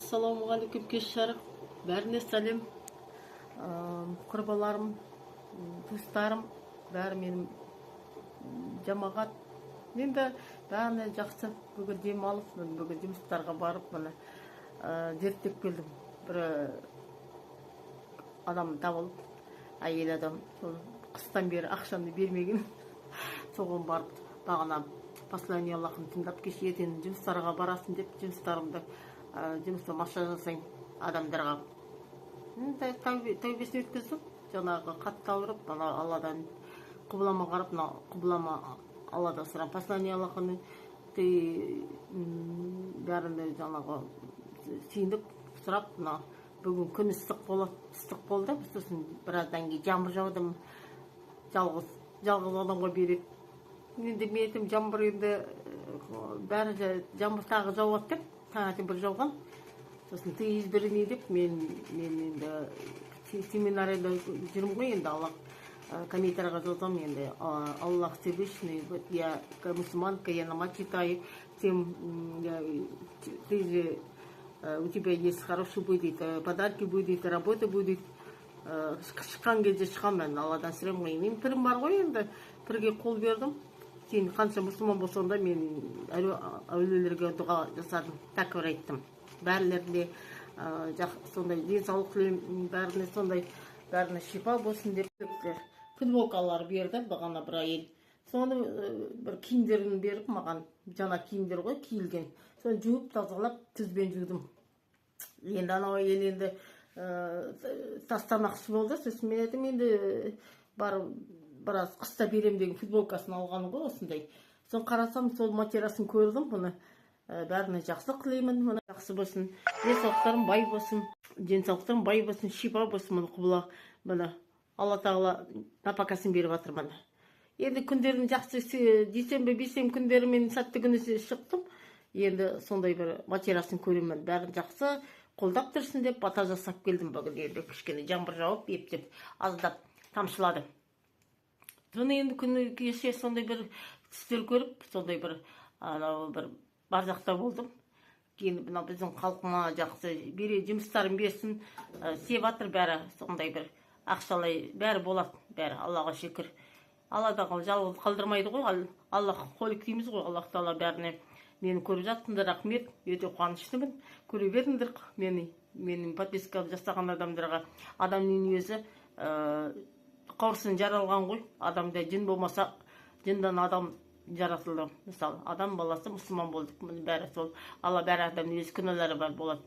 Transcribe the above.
Ассалаумағалейкум, кеш жарық. Бәріне сәлем. Құрбаларым, туыстарым, бәрі менің жамағат. Мен де бәріне жақсы. Бүгін демалып, бүгін жұмыстарға барып, мұны зерттеп келдім. Бір адам табылып, әйел адам, қыстан бері ақшамды бермеген. Соған барып, бағана посланияларын тыңдап, кеш ертең жұмыстарға барасың деп, жұмыста массаж жасайын адамдарға. Тәубесін өткіздім. Жаңағы қатты ауырып, алладан құбылама қарап, құбылама алладан сұрап, посланияларын бәрінде жаңағы сүйіндік сұрап, бүгін күн ыстық болды. Сосын біраздан кейін жаңбыр жауды, жалғыз адамға береді. Енді мен айтым, жаңбыр енді бәрі жаңбыр тағы жауады деп, таңертең бір жауған. Сосын тез біріне деп, мен енді семинарияда жүрмін ғой, енді Аллах комментарийға жазам, енді Аллах Всевышний, я мусульманка, я намаз читаю, у тебя есть хороший будет, подарки будет, работа будет. Шыққан кезде шығамын, мен Алладан сұраймын. Мен пірім бар ғой, енді пірге қол бердім. Сен қанша мұсылман болсаң да, мен әулиелерге дұға жасадым, тәкбір айттым. Бәрілеріне сондай денсаулық тілеймін, бәріне сондай, бәріне шипа болсын деп футболкалар берді бағана бір әйел. Соны бір киімдерін беріп, маған жаңа киімдер ғой, киілген. Соны жуып, тазалап, тұзбен жудым. Енді анау әйел енді тастамақшы болды. Сосын мен айтым, енді біраз қыста берем деген футболкасын алғаны ғой, осындай. Соны қарасам, сол материясын көрдім, бұны бәріне жақсы тілеймін, мұны жақсы болсын, денсаулықтарым бай болсын, шипа болсын, мұны құбыла, мұны Алла тағала напакасын беріп жатыр мұны. Енді күндерін жақсы, дүйсенбі, бейсенбі күндері мен сәтті күні шықтым. Енді сондай бір материясын көремін, бәрін жақсы қолдап тұрсын деп бата жасап келдім. Бүгін енді кішкене жаңбыр жауып, ептеп, аздап тамшылады. Соны енді күні кеше сондай бір түстер көріп, сондай бір бар жақта болдым. Кейін біздің халқыма жақсы жұмыстарын берсін, сеп жатыр бәрі, сондай бір ақшалай бәрі болады, бәрі, Аллаға шүкір. Алладан жалғыз қалдырмайды ғой, Аллах қолик дейміз ғой, Аллах тағала бәріне. Мені көріп жатсыңдар, рахмет, өте қуаныштымын. Көре беріңдер менің подписка жасаған адамдарға. Адамның өзі қауырсын жаралған ғой, адамда жын болмаса, жындан адам жаратылды. Мысалы, адам баласы мұсылман болдық. Бәрі сол, Алла бәрі адамның өз күнәлары бар болады.